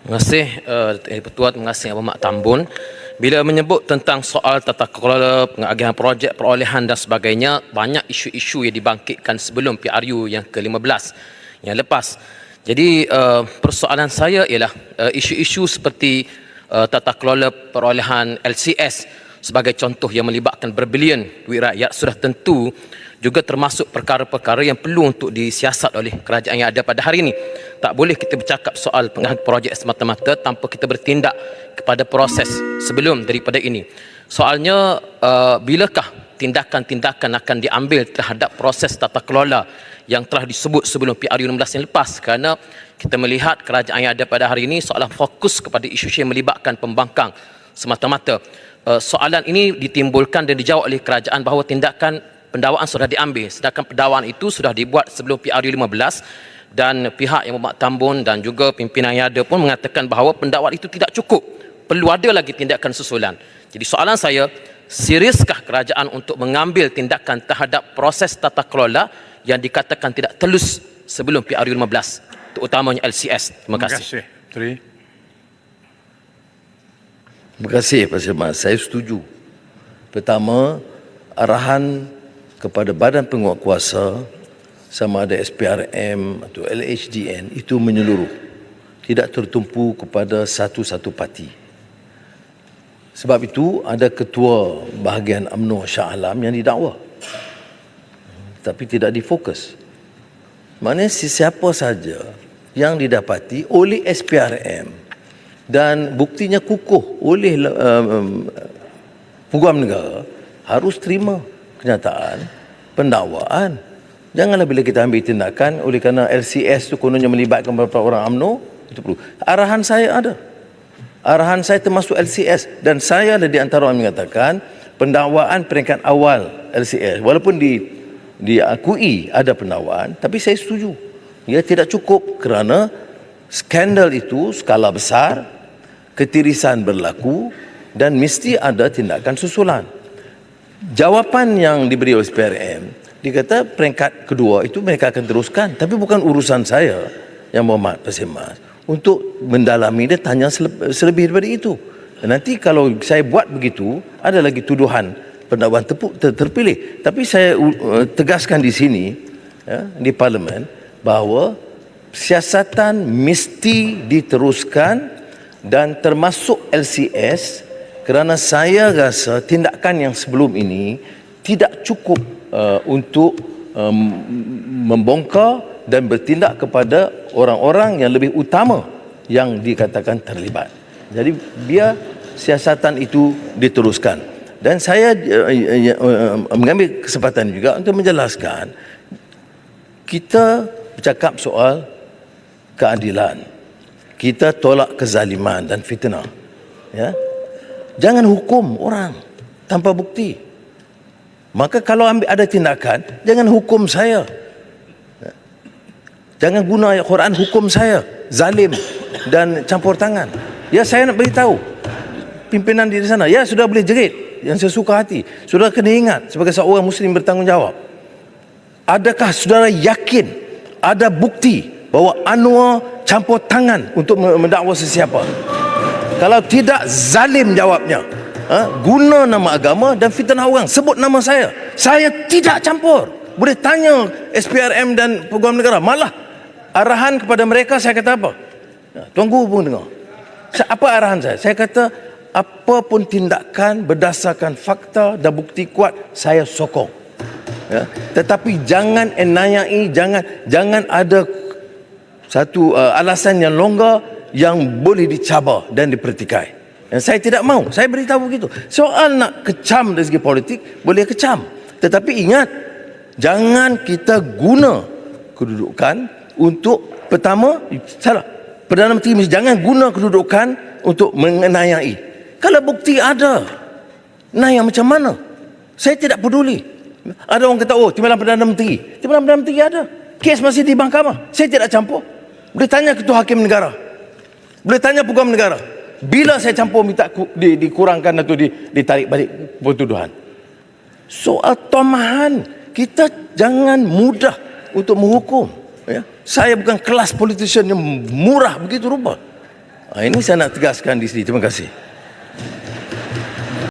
Terima kasih Ketua, terima kasih Abang Mak Tambun. Bila menyebut tentang soal tata kelola, pengagihan projek, perolehan dan sebagainya, banyak isu-isu yang dibangkitkan sebelum PRU yang ke-15 yang lepas. Jadi persoalan saya ialah isu-isu seperti tata kelola perolehan LCS sebagai contoh yang melibatkan berbilion duit rakyat sudah tentu juga termasuk perkara-perkara yang perlu untuk disiasat oleh kerajaan yang ada pada hari ini. Tak boleh kita bercakap soal pengagihan projek semata-mata tanpa kita bertindak kepada proses sebelum daripada ini. Soalnya, bilakah tindakan-tindakan akan diambil terhadap proses tata kelola yang telah disebut sebelum PRU 16 yang lepas? Kerana kita melihat kerajaan yang ada pada hari ini seolah fokus kepada isu yang melibatkan pembangkang semata-mata. Soalan ini ditimbulkan dan dijawab oleh kerajaan bahawa tindakan pendakwaan sudah diambil, sedangkan pendakwaan itu sudah dibuat sebelum PRU 15 dan pihak yang Mak Tambun dan juga pimpinan yang ada pun mengatakan bahawa pendakwaan itu tidak cukup, perlu ada lagi tindakan susulan. Jadi soalan saya, seriuskah kerajaan untuk mengambil tindakan terhadap proses tata kelola yang dikatakan tidak telus sebelum PRU 15, terutamanya LCS? Terima kasih. Terima kasih. Tri. Terima kasih Pak Semas. Saya setuju. Pertama, arahan kepada badan penguatkuasa sama ada SPRM atau LHDN itu menyeluruh, tidak tertumpu kepada satu-satu parti. Sebab itu ada ketua bahagian UMNO Shah Alam yang didakwa tapi tidak difokus. Maknanya sesiapa saja yang didapati oleh SPRM dan buktinya kukuh oleh Peguam Negara harus terima kenyataan pendakwaan. Janganlah bila kita ambil tindakan oleh kerana LCS tu kononnya melibatkan beberapa orang UMNO, itu perlu. Arahan saya ada. Arahan saya termasuk LCS dan saya ada di antara orang mengatakan pendakwaan peringkat awal LCS walaupun diakui ada pendakwaan, tapi saya setuju. Ia tidak cukup kerana skandal itu skala besar, ketirisan berlaku dan mesti ada tindakan susulan. Jawapan yang diberi oleh SPRM, dikata peringkat kedua itu mereka akan teruskan, tapi bukan urusan saya yang Muhammad Pasir Mas untuk mendalami dia, tanya selebih daripada itu. Dan nanti kalau saya buat begitu, ada lagi tuduhan pendakwaan terpilih. Tapi saya tegaskan di sini, ya, di Parlimen, bahawa siasatan mesti diteruskan dan termasuk LCS, kerana saya rasa tindakan yang sebelum ini tidak cukup untuk membongkar dan bertindak kepada orang-orang yang lebih utama yang dikatakan terlibat. Jadi biar siasatan itu diteruskan. Dan saya mengambil kesempatan juga untuk menjelaskan, kita bercakap soal keadilan, kita tolak kezaliman dan fitnah, ya. Jangan hukum orang tanpa bukti. Maka kalau ada tindakan, jangan hukum saya. Jangan guna ayat Quran hukum saya zalim dan campur tangan. Ya, saya nak beritahu pimpinan di sana, ya sudah boleh jerit yang sesuka hati. Saudara kena ingat sebagai seorang muslim bertanggungjawab. Adakah saudara yakin ada bukti bahawa Anwar campur tangan untuk mendakwa sesiapa? Kalau tidak, zalim jawabnya. Guna nama agama dan fitnah orang. Sebut nama saya. Saya tidak campur. Boleh tanya SPRM dan Peguam Negara. Malah arahan kepada mereka saya kata apa? Tuanku pun dengar. Apa arahan saya? Saya kata apa pun tindakan berdasarkan fakta dan bukti kuat saya sokong. Ya. Tetapi jangan enayai, jangan ada satu alasan yang longgar yang boleh dicabar dan dipertikai. Dan saya tidak mahu. Saya beritahu begitu. Soal nak kecam dari segi politik, boleh kecam. Tetapi ingat, jangan kita guna kedudukan untuk, pertama, salah. Perdana Menteri jangan guna kedudukan untuk mengenayai. Kalau bukti ada, naya macam mana? Saya tidak peduli. Ada orang kata, oh, timbalan Perdana Menteri. Timbalan Perdana Menteri ada. Kes masih di mahkamah. Saya tidak campur. Boleh tanya Ketua Hakim Negara. Boleh tanya Peguam Negara. Bila saya campur minta dikurangkan atau ditarik balik pertuduhan. Soal tomahan, kita jangan mudah untuk menghukum. Ya. Saya bukan kelas politician yang murah begitu rupa. Ini saya nak tegaskan di sini. Terima kasih.